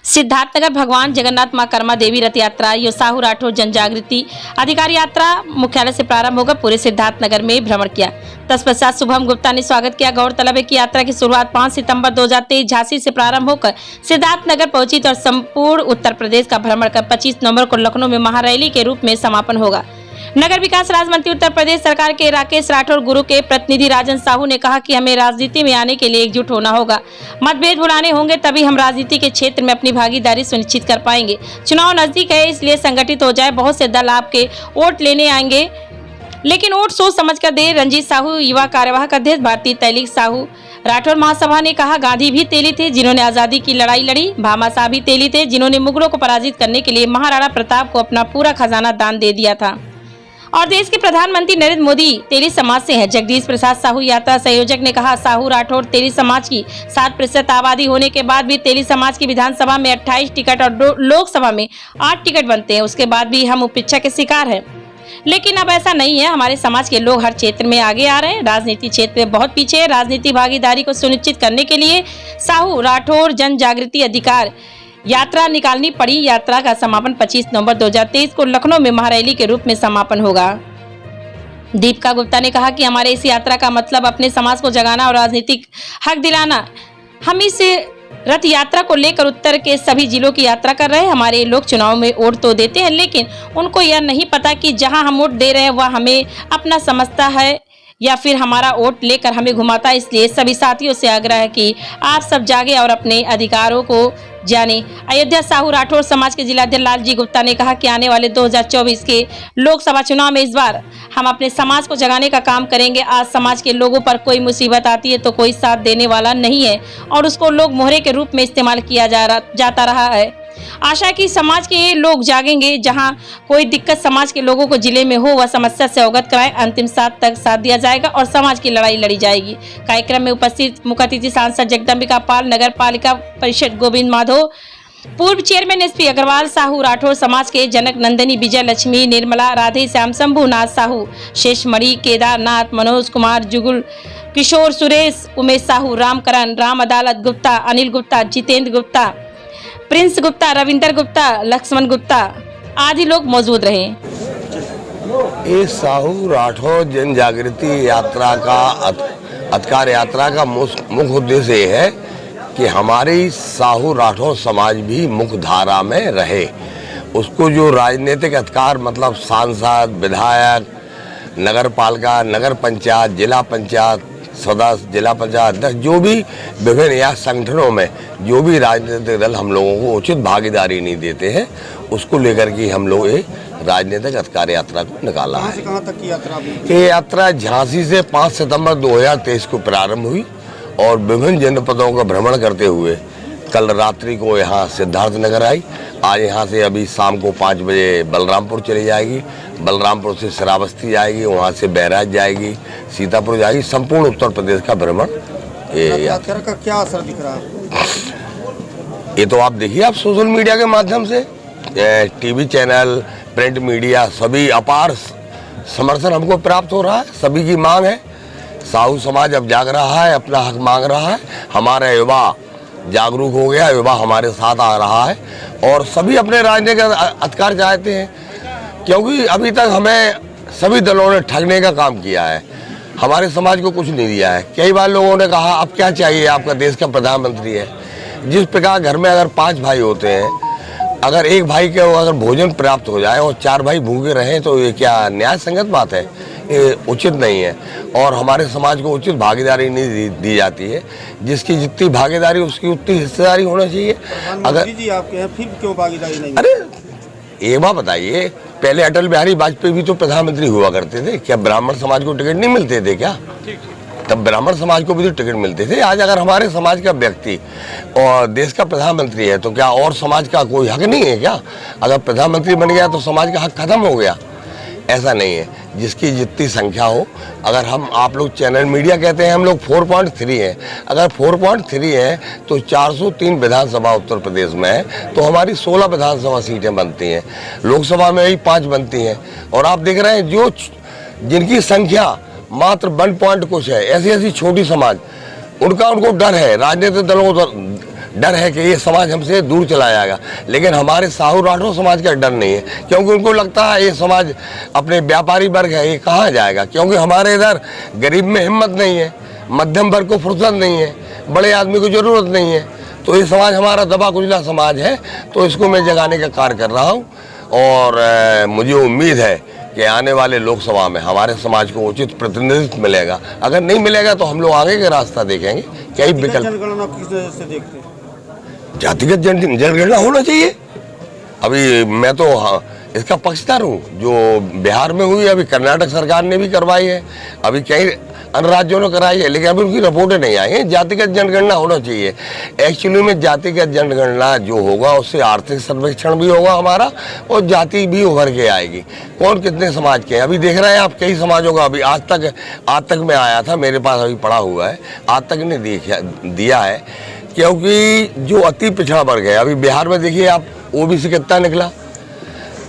सिद्धार्थनगर भगवान जगन्नाथ मां कर्मा देवी रथ यात्रा यो साहू राठौर जन जागृति अधिकारी यात्रा मुख्यालय से प्रारंभ होकर पूरे सिद्धार्थनगर में भ्रमण किया। तत्पश्चात शुभम गुप्ता ने स्वागत किया। गौरतलब है कि यात्रा की शुरुआत 5 सितंबर 2023 झांसी से प्रारंभ होकर सिद्धार्थनगर पहुंची और संपूर्ण उत्तर प्रदेश का भ्रमण कर 25 नवंबर को लखनऊ में महारैली के रूप में समापन होगा। नगर विकास राज्य मंत्री उत्तर प्रदेश सरकार के राकेश राठौर गुरु के प्रतिनिधि राजन साहू ने कहा कि हमें राजनीति में आने के लिए एकजुट होना होगा, मतभेद भुलाने होंगे, तभी हम राजनीति के क्षेत्र में अपनी भागीदारी सुनिश्चित कर पाएंगे। चुनाव नजदीक है, इसलिए संगठित हो जाए। बहुत से दल आपके वोट लेने आएंगे, लेकिन वोट सोच समझ कर दे। रंजीत साहू युवा कार्यवाहक अध्यक्ष भारतीय तैलिक साहू राठौर महासभा ने कहा, गांधी भी तेली थे जिन्होंने आजादी की लड़ाई लड़ी, भामा साहब भी तेली थे जिन्होंने मुगलों को पराजित करने के लिए महाराणा प्रताप को अपना पूरा खजाना दान दे दिया था। और देश के प्रधानमंत्री नरेंद्र मोदी तेली समाज से हैं। जगदीश प्रसाद साहू यात्रा संयोजक ने कहा, साहू राठौर तेली समाज की 7% आबादी होने के बाद भी तेली समाज की विधानसभा में 28 टिकट और लोकसभा में 8 टिकट बनते हैं। उसके बाद भी हम उपेक्षा के शिकार हैं, लेकिन अब ऐसा नहीं है। हमारे समाज के लोग हर क्षेत्र में आगे आ रहे हैं, राजनीति क्षेत्र में बहुत पीछे है। राजनीति भागीदारी को सुनिश्चित करने के लिए साहू राठौर जन जागृति अधिकार यात्रा निकालनी पड़ी। यात्रा का समापन 25 नवंबर 2023 को लखनऊ में महारैली के रूप में समापन होगा। दीपिका गुप्ता ने कहा कि हमारे इस यात्रा का मतलब अपने समाज को जगाना और राजनीतिक हक दिलाना। हम इस रथ यात्रा को लेकर उत्तर के सभी जिलों की यात्रा कर रहे हैं। हमारे लोग चुनाव में वोट तो देते हैं, लेकिन उनको यह नहीं पता कि जहां हम वोट दे रहे हैं वह हमें अपना समझता है या फिर हमारा वोट लेकर हमें घुमाता है। इसलिए सभी साथियों से आग्रह है कि आप सब जागे और अपने अधिकारों को जाने। अयोध्या साहू राठौर समाज के जिलाध्यक्ष लालजी गुप्ता ने कहा कि आने वाले 2024 के लोकसभा चुनाव में इस बार हम अपने समाज को जगाने का काम करेंगे। आज समाज के लोगों पर कोई मुसीबत आती है तो कोई साथ देने वाला नहीं है और उसको लोग मोहरे के रूप में इस्तेमाल किया जाता रहा है। आशा है कि समाज के लोग जागेंगे। जहां कोई दिक्कत समाज के लोगों को जिले में हो वह समस्या से अवगत कराएं। अंतिम साथ तक साथ दिया जाएगा और समाज की लड़ाई लड़ी जाएगी। कार्यक्रम में उपस्थित मुख्य अतिथि सांसद जगदम्बिका पाल, नगर पालिका परिषद गोविंद माधव, पूर्व चेयरमैन एसपी अग्रवाल, साहू राठौर समाज के जनक नंदिनी, विजय लक्ष्मी, निर्मला, राधे श्याम, शंभुनाथ साहू, शेषमणि, केदारनाथ, मनोज कुमार, जुगुल, किशोर, सुरेश, उमेश साहू, रामकरण, राम अदालत गुप्ता, अनिल गुप्ता, जितेंद्र गुप्ता, प्रिंस गुप्ता, रविंदर गुप्ता, लक्ष्मण गुप्ता आदि लोग मौजूद रहे। इस साहू राठौर जन जागृति यात्रा का अधिकार यात्रा का मुख्य उद्देश्य ये है कि हमारी साहू राठौर समाज भी मुख्य धारा में रहे। उसको जो राजनीतिक अधिकार मतलब सांसद, विधायक, नगर पालिका, नगर पंचायत, जिला पंचायत सदस्य, जिला पंचायत अध्यक्ष, जो भी विभिन्न या संगठनों में जो भी राजनीतिक दल हम लोगों को उचित भागीदारी नहीं देते हैं, उसको लेकर के हम लोग एक राजनीतिक अधिकार यात्रा को निकाला है। कहाँ तक की यात्रा? ये यात्रा झांसी से 5 सितंबर 2023 को प्रारंभ हुई और विभिन्न जनपदों का भ्रमण करते हुए कल रात्रि को यहाँ सिद्धार्थनगर आई। आज यहाँ से अभी शाम को 5 बजे बलरामपुर चली जाएगी। बलरामपुर से श्रावस्ती जाएगी, वहाँ से बैराज जाएगी, सीतापुर जाएगी। संपूर्ण उत्तर प्रदेश का भ्रमण यात्रा का क्या असर दिख रहा है? ये तो आप देखिए, आप सोशल मीडिया के माध्यम से, टीवी चैनल, प्रिंट मीडिया, सभी अपार समर्थन हमको प्राप्त हो रहा है। सभी की मांग है, साहू समाज अब जाग रहा है, अपना हक मांग रहा है। हमारा युवा जागरूक हो गया, युवा हमारे साथ आ रहा है और सभी अपने राजनीतिक अधिकार चाहते हैं, क्योंकि अभी तक हमें सभी दलों ने ठगने का काम किया है, हमारे समाज को कुछ नहीं दिया है। कई बार लोगों ने कहा अब क्या चाहिए, आपका देश का प्रधानमंत्री है। जिस प्रकार घर में अगर 5 भाई होते हैं, अगर एक भाई के अगर भोजन प्राप्त हो जाए और 4 भाई भूखे रहें तो ये क्या न्याय संगत बात है? ये उचित नहीं है और हमारे समाज को उचित भागीदारी नहीं दी जाती है। जिसकी जितनी भागीदारी उसकी उतनी हिस्सेदारी होना चाहिए। अगर जी आपके हैं, फिर क्यों भागीदारी नहीं? अरे एक बात बताइए, पहले अटल बिहारी वाजपेयी भी तो प्रधानमंत्री हुआ करते थे, क्या ब्राह्मण समाज को टिकट नहीं मिलते थे क्या? तब ब्राह्मण समाज को भी तो टिकट मिलते थे। आज अगर हमारे समाज का व्यक्ति और देश का प्रधानमंत्री है तो क्या और समाज का कोई हक नहीं है क्या? अगर प्रधानमंत्री बन गया तो समाज का हक खत्म हो गया? ऐसा नहीं है। जिसकी जितनी संख्या हो, अगर हम आप लोग चैनल मीडिया कहते हैं हम लोग 4.3 हैं, अगर 4.3 हैं तो 403 विधानसभा उत्तर प्रदेश में है तो हमारी 16 विधानसभा सीटें बनती हैं, लोकसभा में ही 5 बनती हैं। और आप देख रहे हैं जो जिनकी संख्या मात्र 1 पॉइंट कुछ है, ऐसी ऐसी छोटी समाज, उनको डर है, राजनीतिक दलों को डर है कि ये समाज हमसे दूर चला जाएगा। लेकिन हमारे साहू राठौर समाज का डर नहीं है, क्योंकि उनको लगता है ये समाज अपने व्यापारी वर्ग है, ये कहाँ जाएगा। क्योंकि हमारे इधर गरीब में हिम्मत नहीं है, मध्यम वर्ग को फुर्सत नहीं है, बड़े आदमी को ज़रूरत नहीं है। तो ये समाज हमारा दबा कुचला समाज है, तो इसको मैं जगाने का कार्य कर रहा हूँ। और मुझे उम्मीद है कि आने वाले लोकसभा में हमारे समाज को उचित प्रतिनिधित्व मिलेगा। अगर नहीं मिलेगा तो हम लोग आगे का रास्ता देखेंगे। कई विकल्प जनगणना किस वजह से देखते हैं? जातिगत जनगणना होना चाहिए। अभी मैं तो इसका पक्षधर हूँ। जो बिहार में हुई, अभी कर्नाटक सरकार ने भी करवाई है, अभी कई अन्य राज्यों ने कराई है, लेकिन अभी उनकी रिपोर्टें नहीं आई हैं। जातिगत जनगणना होना चाहिए। एक्चुअली में जातिगत जनगणना जो होगा उससे आर्थिक सर्वेक्षण भी होगा हमारा, और जाति भी उभर के आएगी। कौन कितने समाज के हैं अभी देख रहे हैं आप, कई समाजों का। अभी आज तक मैं आया था, मेरे पास अभी पड़ा हुआ है, आज तक ने दिया है। क्योंकि जो अति पिछड़ा वर्ग है, अभी बिहार में देखिए आप, ओबीसी कितना निकला,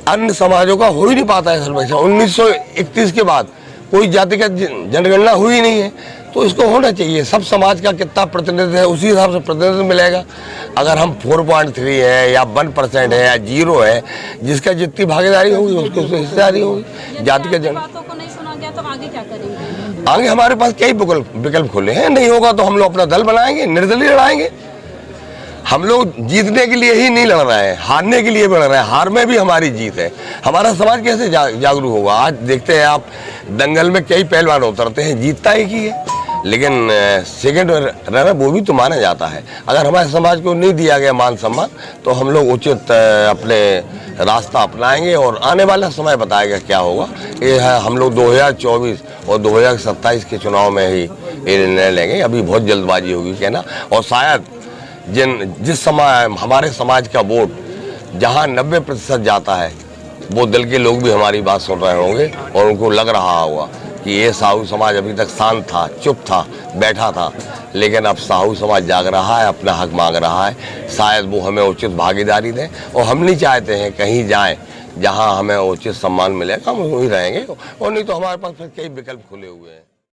अन्य समाजों का हो ही नहीं पाता है सर्वेक्षण। 1931 के बाद कोई जातिगत जनगणना हुई नहीं है, तो इसको होना चाहिए। सब समाज का कितना प्रतिनिधित्व है उसी हिसाब से प्रतिनिधित्व मिलेगा। अगर हम 4.3 है या 1% है या 0 है, जिसका जितनी भागीदारी होगी उसको हिस्सेदारी होगी। जातिगत बातों को नहीं सुना गया तो आगे क्या करेंगे? आगे हमारे पास कई विकल्प खुले हैं। नहीं होगा तो हम लोग अपना दल बनाएंगे, निर्दलीय लड़ाएंगे। हम लोग जीतने के लिए ही नहीं लड़ रहे हैं, हारने के लिए भी लड़ रहे हैं। हार में भी हमारी जीत है। हमारा समाज कैसे जागरूक होगा? आज देखते हैं आप, दंगल में कई पहलवान उतरते हैं, जीतता एक ही है, लेकिन सेकंड रनर वो भी तो माना जाता है। अगर हमारे समाज को नहीं दिया गया मान सम्मान, तो हम लोग उचित अपने रास्ता अपनाएंगे, और आने वाला समय बताएगा क्या होगा। ये है, हम लोग 2024 और 2027 के चुनाव में ही ये निर्णय लेंगे। अभी बहुत जल्दबाजी होगी कहना। और शायद जिस समय हमारे समाज का वोट जहां 90% जाता है, वो दल के लोग भी हमारी बात सुन रहे होंगे, और उनको लग रहा होगा कि ये साहू समाज अभी तक शांत था, चुप था, बैठा था, लेकिन अब साहू समाज जाग रहा है, अपना हक मांग रहा है। शायद वो हमें उचित भागीदारी दें, और हम नहीं चाहते हैं कहीं जाएं जहां हमें उचित सम्मान मिलेगा, हम वहीं रहेंगे। और नहीं तो हमारे पास फिर कई विकल्प खुले हुए हैं।